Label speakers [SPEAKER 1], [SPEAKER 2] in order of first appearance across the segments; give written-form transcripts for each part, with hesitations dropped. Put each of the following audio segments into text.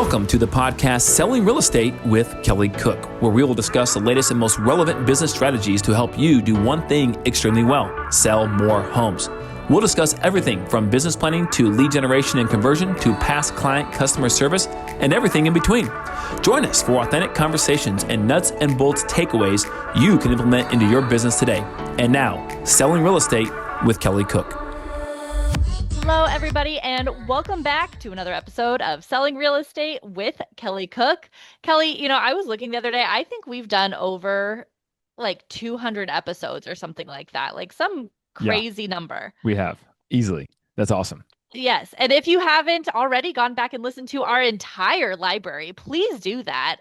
[SPEAKER 1] Welcome to the podcast Selling Real Estate with Kelly Cook, where we will discuss the latest and most relevant business strategies to help you do one thing extremely well: sell more homes. We'll discuss everything from business planning to lead generation and conversion to past client customer service and everything in between. Join us for authentic conversations and nuts and bolts takeaways you can implement into your business today. And now, Selling Real Estate with Kelly Cook.
[SPEAKER 2] Hello, everybody, and welcome back to another episode of Selling Real Estate with Kelly Cook. Kelly, I was looking the other day. I think we've done over like 200 episodes or something like that, like some crazy number.
[SPEAKER 1] We have. Easily. That's awesome.
[SPEAKER 2] Yes. And if you haven't already gone back and listened to our entire library, please do that.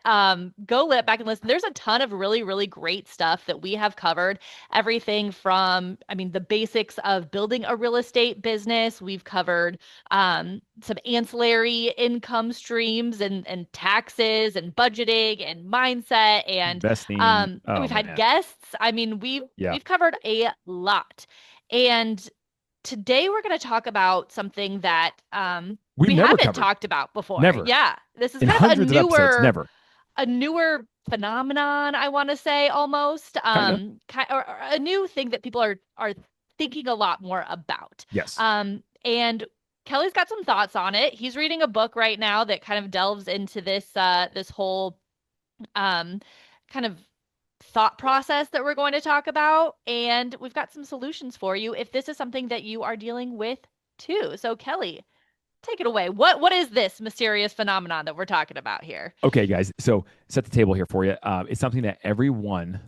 [SPEAKER 2] Go back and listen. There's a ton of really, really great stuff that we have covered. Everything from, the basics of building a real estate business. We've covered some ancillary income streams and taxes and budgeting and mindset and
[SPEAKER 1] investing.
[SPEAKER 2] We've had guests. We've covered a lot. And today we're going to talk about something that we haven't talked about before.
[SPEAKER 1] Never.
[SPEAKER 2] Yeah. This is
[SPEAKER 1] in
[SPEAKER 2] kind of
[SPEAKER 1] a
[SPEAKER 2] newer phenomenon, I want to say, almost. Or a new thing that people are thinking a lot more about.
[SPEAKER 1] Yes.
[SPEAKER 2] And Kelly's got some thoughts on it. He's reading a book right now that kind of delves into this whole kind of thought process that we're going to talk about, and we've got some solutions for you if this is something that you are dealing with too. So Kelly, take it away. What is this mysterious phenomenon that we're talking about here?
[SPEAKER 1] Okay, guys. So set the table here for you. It's something that everyone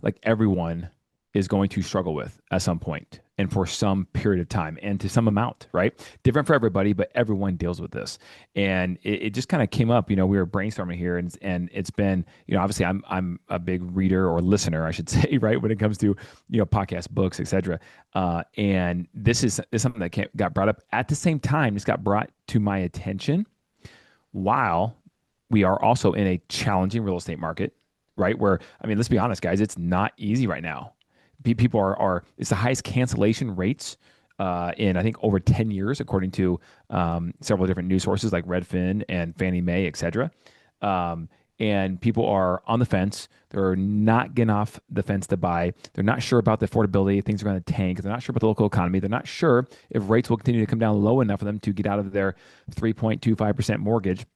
[SPEAKER 1] is going to struggle with at some point and for some period of time and to some amount, right? Different for everybody, but everyone deals with this. And it just kind of came up, we were brainstorming here and it's been, obviously I'm a big reader or listener, I should say, right? When it comes to, podcasts, books, et cetera. And this is something that got brought up at the same time. This got brought to my attention while we are also in a challenging real estate market, right? Where, let's be honest, guys, it's not easy right now. People are it's the highest cancellation rates in, I think, over 10 years, according to several different news sources like Redfin and Fannie Mae, et cetera. And people are on the fence. They're not getting off the fence to buy. They're not sure about the affordability. Things are going to tank. They're not sure about the local economy. They're not sure if rates will continue to come down low enough for them to get out of their 3.25% mortgage.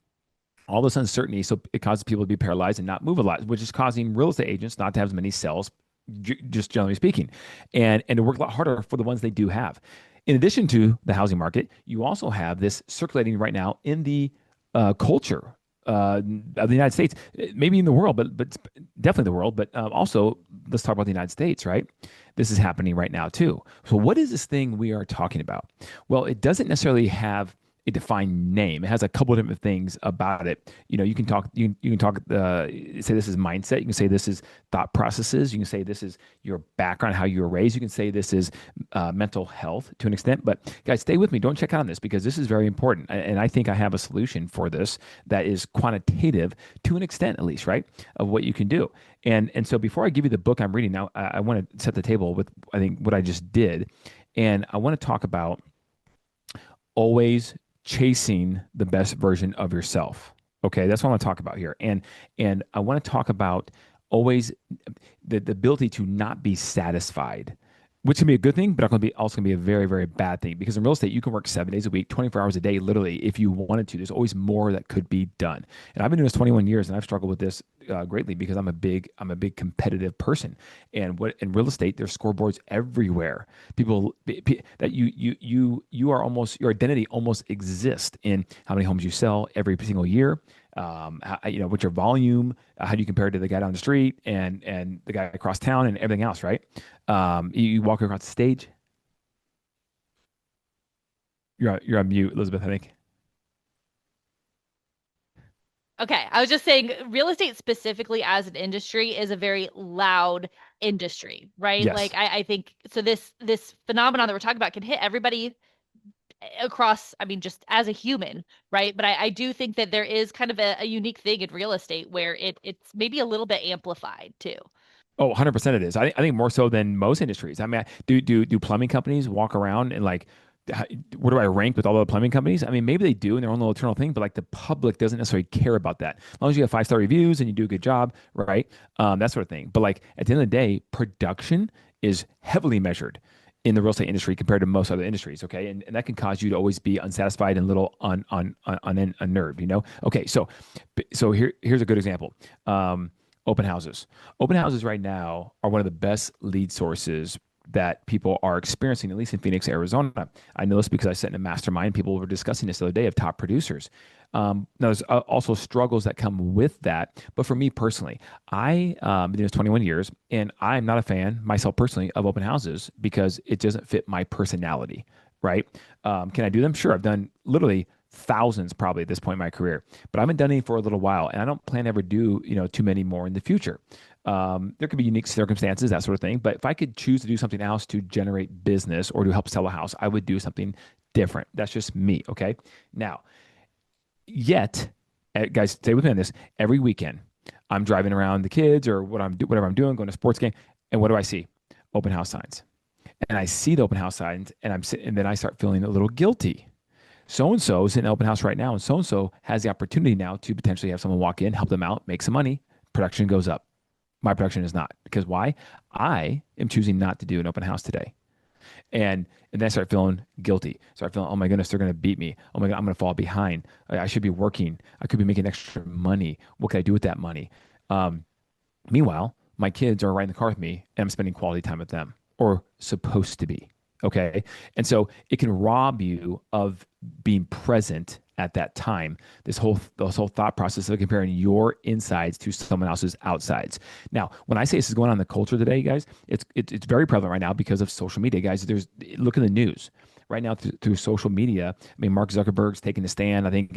[SPEAKER 1] All this uncertainty, so it causes people to be paralyzed and not move a lot, which is causing real estate agents not to have as many sales, just generally speaking, and to work a lot harder for the ones they do have. In addition to the housing market, you also have this circulating right now in the culture of the United States, maybe in the world, but definitely the world. But also, let's talk about the United States, right? This is happening right now too. So what is this thing we are talking about? Well, it doesn't necessarily have a defined name. It has a couple of different things about it. You can talk, you can talk, say this is mindset. You can say this is thought processes. You can say this is your background, how you were raised. You can say this is mental health to an extent. But guys, stay with me. Don't check out on this because this is very important. And I think I have a solution for this that is quantitative to an extent, at least, right, of what you can do. And so before I give you the book I'm reading now, I want to set the table with, I think, what I just did. And I want to talk about always chasing the best version of yourself. Okay, that's what I want to talk about here. And I want to talk about always the ability to not be satisfied, which can be a good thing, but also going to be a very, very bad thing. Because in real estate, you can work 7 days a week, 24 hours a day, literally, if you wanted to. There's always more that could be done. And I've been doing this 21 years, and I've struggled with this greatly because I'm a big competitive person. And in real estate, there's scoreboards everywhere. People that you are almost, your identity almost exists in how many homes you sell every single year. What's your volume? How do you compare to the guy down the street and the guy across town and everything else, right? You walk across the stage. You're on mute, Elizabeth, I think.
[SPEAKER 2] Okay, I was just saying real estate specifically as an industry is a very loud industry, right?
[SPEAKER 1] Yes.
[SPEAKER 2] Like I think so this phenomenon that we're talking about can hit everybody across, just as a human, right? But I do think that there is kind of a unique thing in real estate where it's maybe a little bit amplified too.
[SPEAKER 1] Oh, 100% it is. I think more so than most industries. Do plumbing companies walk around and like how- where do I rank with all the plumbing companies? I mean, maybe they do in their own little internal thing, but like the public doesn't necessarily care about that. As long as you have 5-star reviews and you do a good job, right? That sort of thing. But like at the end of the day, production is heavily measured in the real estate industry compared to most other industries. Okay, and that can cause you to always be unsatisfied and little on unnerved. Okay, so here's a good example. Open houses. Open houses right now are one of the best lead sources that people are experiencing, at least in Phoenix, Arizona. I know this because I sat in a mastermind. People were discussing this the other day of top producers. Now, there's also struggles that come with that. But for me personally, I been doing this 21 years, and I'm not a fan, myself personally, of open houses because it doesn't fit my personality, right? Can I do them? Sure. I've done literally thousands probably at this point in my career, but I haven't done any for a little while, and I don't plan to ever do too many more in the future. There could be unique circumstances, that sort of thing. But if I could choose to do something else to generate business or to help sell a house, I would do something different. That's just me. Okay. Now, yet, guys, stay with me on this. Every weekend, I'm driving around the kids or whatever I'm doing, going to a sports game, and what do I see? Open house signs. And I see the open house signs, and and then I start feeling a little guilty. So and so is in an open house right now, and so has the opportunity now to potentially have someone walk in, help them out, make some money. Production goes up. My production is not, because why? I am choosing not to do an open house today. And then I start feeling guilty. Start feeling, oh my goodness, they're going to beat me. Oh my God, I'm going to fall behind. I should be working. I could be making extra money. What can I do with that money? Um, Meanwhile, my kids are right in the car with me, and I'm spending quality time with them, or supposed to be. Okay. And so it can rob you of being present at that time. This whole thought process of comparing your insides to someone else's outsides. Now, when I say this is going on in the culture today, guys, it's very prevalent right now because of social media, guys. Look at the news right now through social media. I mean, Mark Zuckerberg's taking a stand, I think,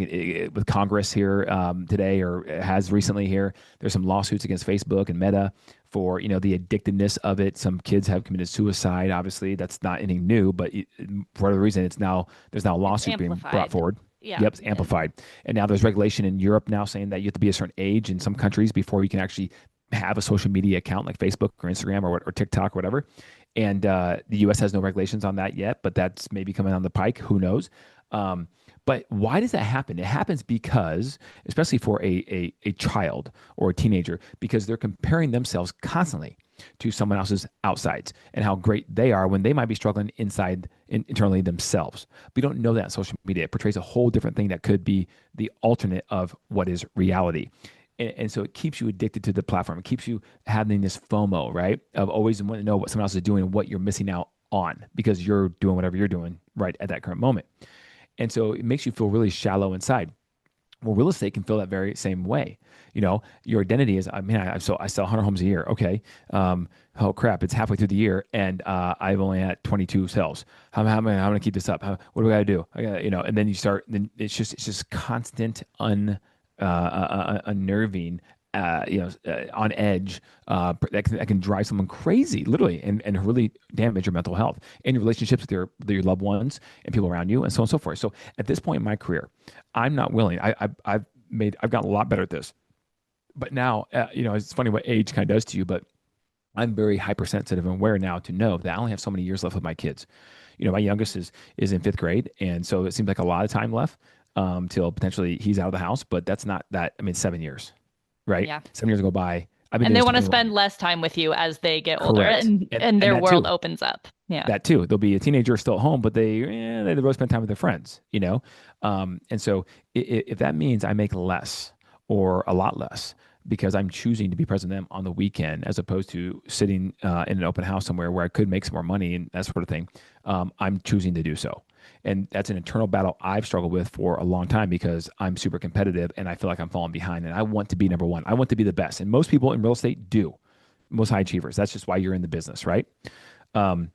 [SPEAKER 1] with Congress here today, or has recently here. There's some lawsuits against Facebook and Meta for the addictiveness of it. Some kids have committed suicide. Obviously, that's not anything new, but for whatever reason, there's now a
[SPEAKER 2] It's
[SPEAKER 1] lawsuit being brought
[SPEAKER 2] amplified.
[SPEAKER 1] forward.
[SPEAKER 2] Yeah.
[SPEAKER 1] Yep, it's amplified. And now there's regulation in Europe now saying that you have to be a certain age in some countries before you can actually have a social media account like Facebook or Instagram or TikTok or whatever. And the U.S. has no regulations on that yet, but that's maybe coming on the pike. Who knows? Um, but why does that happen? It happens because, especially for a child or a teenager, because they're comparing themselves constantly to someone else's outsides and how great they are when they might be struggling internally themselves. We don't know that on social media. It portrays a whole different thing that could be the alternate of what is reality. And so it keeps you addicted to the platform. It keeps you having this FOMO, right? Of always wanting to know what someone else is doing and what you're missing out on because you're doing whatever you're doing right at that current moment. And so it makes you feel really shallow inside. Well, real estate can feel that very same way. Your identity is, I mean, I sell 100 homes a year. Okay. Oh crap. It's halfway through the year and I've only had 22 sales. How am I going to keep this up? What do I got to do? And then then it's just constant unnerving, on edge, that can drive someone crazy, literally, and really damage your mental health and your relationships with your loved ones and people around you, and so on and so forth. So at this point in my career, I'm not willing. I've gotten a lot better at this, but now, it's funny what age kind of does to you, but I'm very hypersensitive and aware now to know that I only have so many years left with my kids. My youngest is in fifth grade, and so it seems like a lot of time left till potentially he's out of the house. But that's not that. I mean, 7 years, right?
[SPEAKER 2] Yeah.
[SPEAKER 1] 7 years go by. I've been
[SPEAKER 2] And
[SPEAKER 1] doing
[SPEAKER 2] they
[SPEAKER 1] this
[SPEAKER 2] want to
[SPEAKER 1] 21
[SPEAKER 2] spend
[SPEAKER 1] years.
[SPEAKER 2] less time with you as they get older
[SPEAKER 1] Correct,
[SPEAKER 2] and
[SPEAKER 1] and
[SPEAKER 2] and
[SPEAKER 1] and
[SPEAKER 2] their
[SPEAKER 1] that
[SPEAKER 2] world
[SPEAKER 1] too.
[SPEAKER 2] opens up. Yeah.
[SPEAKER 1] That too. They'll be a teenager still at home, but they really spend time with their friends. And so if that means I make less or a lot less because I'm choosing to be present with them on the weekend as opposed to sitting in an open house somewhere where I could make some more money and that sort of thing, I'm choosing to do so. And that's an internal battle I've struggled with for a long time because I'm super competitive and I feel like I'm falling behind and I want to be number one. I want to be the best. And most people in real estate do. Most high achievers. That's just why you're in the business, right? Um,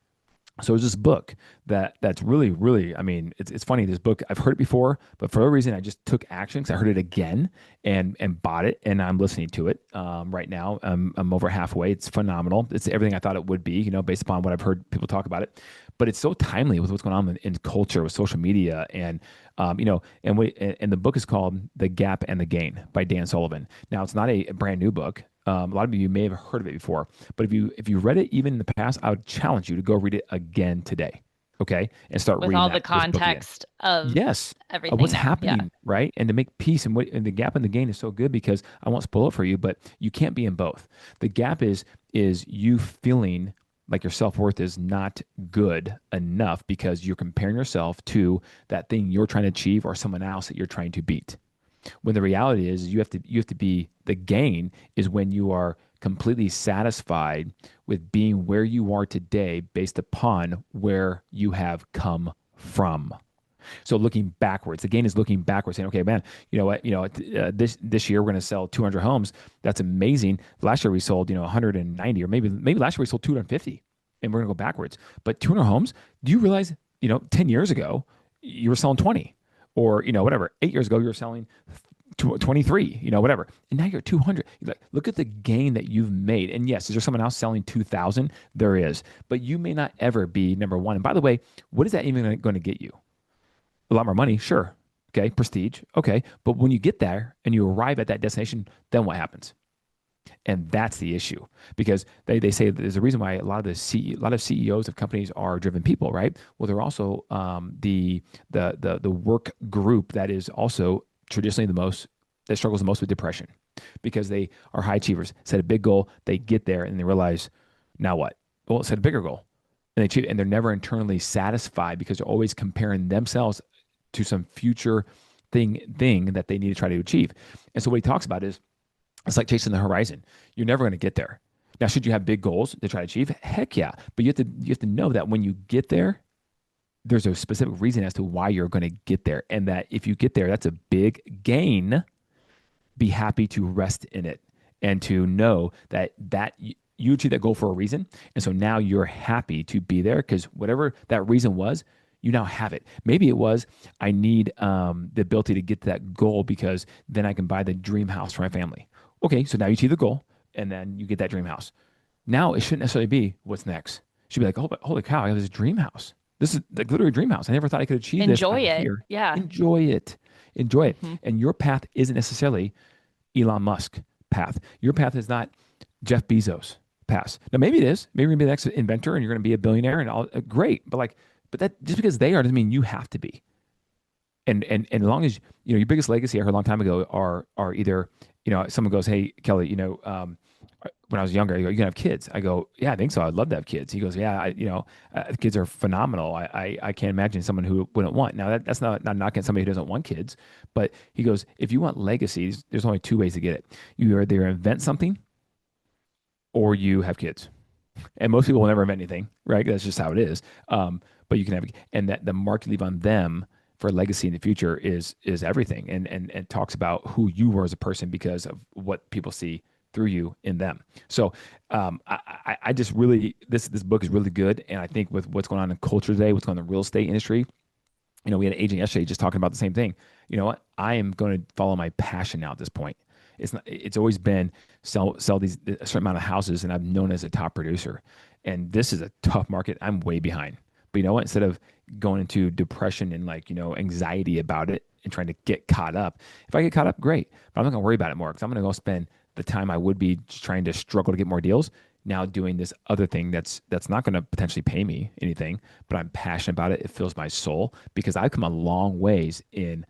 [SPEAKER 1] so there's this book that's really, really, I mean, it's funny. This book, I've heard it before, but for a reason, I just took action because I heard it again and bought it, and I'm listening to it right now. I'm over halfway. It's phenomenal. It's everything I thought it would be, based upon what I've heard people talk about it. But it's so timely with what's going on in culture with social media, and the book is called The Gap and the Gain by Dan Sullivan. Now, it's not a brand new book. A lot of you may have heard of it before, but if you read it even in the past, I would challenge you to go read it again today. okay, and start
[SPEAKER 2] With
[SPEAKER 1] reading
[SPEAKER 2] all the
[SPEAKER 1] this book again.
[SPEAKER 2] context of
[SPEAKER 1] Yes,
[SPEAKER 2] everything
[SPEAKER 1] what's
[SPEAKER 2] now. Yeah.
[SPEAKER 1] happening, right? And to make peace and the gap in the gain is so good because I won't spoil it for you, but you can't be in both. The gap is you feeling like your self-worth is not good enough because you're comparing yourself to that thing you're trying to achieve or someone else that you're trying to beat. When the reality is you have to be the gain is when you are completely satisfied with being where you are today based upon where you have come from. So looking backwards, the gain is looking backwards, saying, "Okay, man, you know what? This year we're going to sell 200 homes. That's amazing. Last year we sold 190, or maybe last year we sold 250, and we're going to go backwards. But 200 homes. Do you realize 10 years ago you were selling 20, or whatever. 8 years ago you were selling 23, whatever, and now you're at 200. You're like, look at the gain that you've made. And yes, is there someone else selling 2,000? There is, but you may not ever be number one. And by the way, what is that even going to get you? A lot more money, sure. Okay, prestige. Okay, but when you get there and you arrive at that destination, then what happens? And that's the issue because they say there's a reason why a lot of CEOs of companies are driven people, right? Well, they're also the work group that is also traditionally the most that struggles the most with depression because they are high achievers. Set a big goal, they get there, and they realize, now what? Well, set a bigger goal, and they achieve, and they're never internally satisfied because they're always comparing themselves to some future thing that they need to try to achieve. And so what he talks about is it's like chasing the horizon. You're never going to get there. Now, should you have big goals to try to achieve? Heck yeah. But you have to know that when you get there, there's a specific reason as to why you're going to get there. And that if you get there, that's a big gain. Be happy to rest in it and to know that you achieved that goal for a reason. And so now you're happy to be there because whatever that reason was, you now have it. Maybe it was, I need the ability to get to that goal because then I can buy the dream house for my family. Okay, so now you achieve the goal and then you get that dream house. Now it shouldn't necessarily be what's next. It should be like, oh, but holy cow, I have this dream house. This is like literally a dream house. I never thought I could achieve this.
[SPEAKER 2] Enjoy
[SPEAKER 1] I'm
[SPEAKER 2] it.
[SPEAKER 1] here.
[SPEAKER 2] Yeah.
[SPEAKER 1] Enjoy it. Enjoy it.
[SPEAKER 2] Hmm.
[SPEAKER 1] And your path isn't necessarily Elon Musk path. Your path is not Jeff Bezos path. Now maybe it is. Maybe you're gonna be the next inventor and you're gonna be a billionaire and all great. But that just because they are doesn't mean you have to be. And as long as your biggest legacy I heard a long time ago are either someone goes, hey Kelly, when I was younger, you gonna have kids? I go, yeah, I think so. I'd love to have kids. He goes, yeah, kids are phenomenal. I can't imagine someone who wouldn't want. Now that's not knocking somebody who doesn't want kids, but he goes, if you want legacies, there's only two ways to get it. You either invent something or you have kids. And most people will never invent anything, right? That's just how it is. But you can have, and that the mark you leave on them for legacy in the future is everything, and talks about who you were as a person because of what people see through you in them. So I just really this book is really good, and I think with what's going on in culture today, what's going on in the real estate industry, we had an agent yesterday just talking about the same thing. You know what? I am going to follow my passion now at this point. It's not. It's always been sell these a certain amount of houses, and I'm known as a top producer. And this is a tough market. I'm way behind. But you know what? Instead of going into depression and anxiety about it and trying to get caught up, if I get caught up, great. But I'm not going to worry about it more because I'm going to go spend the time I would be trying to struggle to get more deals now doing this other thing that's not going to potentially pay me anything, but I'm passionate about it. It fills my soul because I've come a long ways in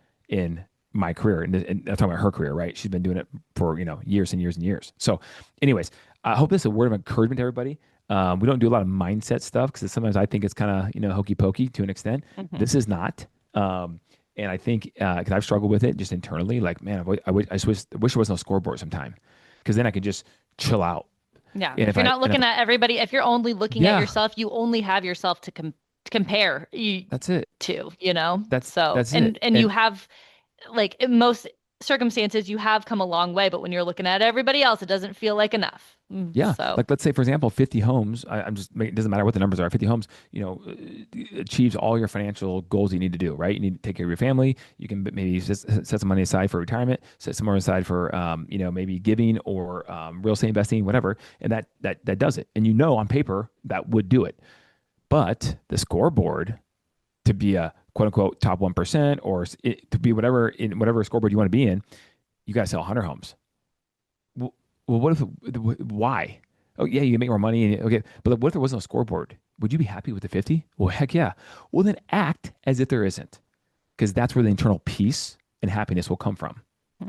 [SPEAKER 1] my career, and I'm talking about her career, right? She's been doing it for years and years and years. So, anyways, I hope this is a word of encouragement to everybody. We don't do a lot of mindset stuff because sometimes I think it's kind of hokey pokey to an extent.
[SPEAKER 2] Hmm.
[SPEAKER 1] This is not, and I think because I've struggled with it just internally, like man, I wish there was no scoreboard sometime because then I could just chill out.
[SPEAKER 2] Yeah.
[SPEAKER 1] And
[SPEAKER 2] If you're not looking at everybody, if you're only looking at
[SPEAKER 1] yeah,
[SPEAKER 2] yourself, you only have yourself to compare you
[SPEAKER 1] that's it.
[SPEAKER 2] to. So,
[SPEAKER 1] That's it.
[SPEAKER 2] and you have like in most circumstances, you have come a long way, but when you're looking at everybody else, it doesn't feel like enough.
[SPEAKER 1] Yeah,
[SPEAKER 2] So,
[SPEAKER 1] like let's say for example, 50 homes. I'm just it doesn't matter what the numbers are. 50 homes, achieves all your financial goals you need to do. Right, you need to take care of your family. You can maybe set some money aside for retirement, set some more aside for maybe giving or real estate investing, whatever, and that does it. And on paper that would do it, but the scoreboard to be a quote unquote top 1% or to be whatever in whatever scoreboard you want to be in, you got to sell 100 homes. Well, what if? Why? Oh yeah, you can make more money. And, okay, but what if there wasn't a scoreboard? Would you be happy with the 50? Well, heck yeah. Well, then act as if there isn't, because that's where the internal peace and happiness will come from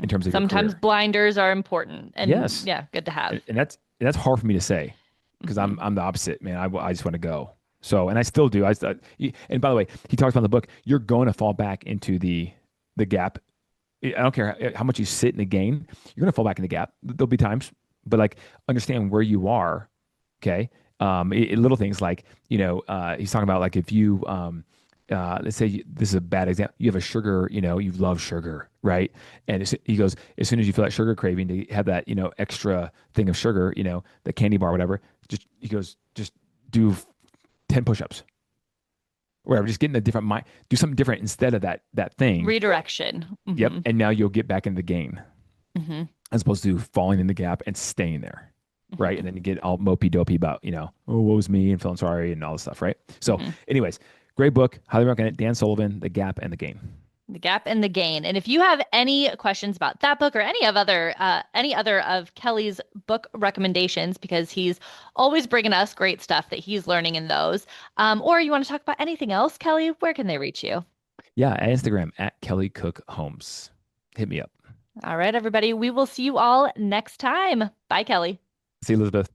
[SPEAKER 1] in terms of your
[SPEAKER 2] Sometimes
[SPEAKER 1] career.
[SPEAKER 2] blinders are important and
[SPEAKER 1] Yes,
[SPEAKER 2] yeah, good to have.
[SPEAKER 1] and that's hard for me to say because
[SPEAKER 2] Hmm.
[SPEAKER 1] I'm the opposite, man. I just want to go. So, and I still do. And by the way, he talks about in the book, you're going to fall back into the gap. I don't care how much you sit in the gain, you're going to fall back in the gap. There'll be times, but like understand where you are. Okay. Little things like, he's talking about like if you, let's say this is a bad example. You have a sugar, you love sugar, right? And he goes, as soon as you feel that sugar craving to have that, extra thing of sugar, the candy bar, whatever, he goes, just do 10 push-ups, whatever, just get in a different mind, do something different instead of that thing.
[SPEAKER 2] Redirection.
[SPEAKER 1] Yep. And now you'll get back in the game
[SPEAKER 2] Hmm.
[SPEAKER 1] as opposed to falling in the gap and staying there. Right.
[SPEAKER 2] Hmm.
[SPEAKER 1] And then you get all mopey dopey about, oh, woe's me and feeling sorry and all this stuff. Right. So,
[SPEAKER 2] Hmm.
[SPEAKER 1] anyways, great book. Highly recommend it. Dan Sullivan, The Gap and the Gain.
[SPEAKER 2] The Gap and the Gain. And if you have any questions about that book or any other of Kelly's book recommendations, because he's always bringing us great stuff that he's learning in those, or you want to talk about anything else, Kelly, where can they reach you?
[SPEAKER 1] Yeah. At Instagram at Kelly Cook Holmes. Hit me up.
[SPEAKER 2] All right, everybody. We will see you all next time. Bye, Kelly.
[SPEAKER 1] See you, Elizabeth.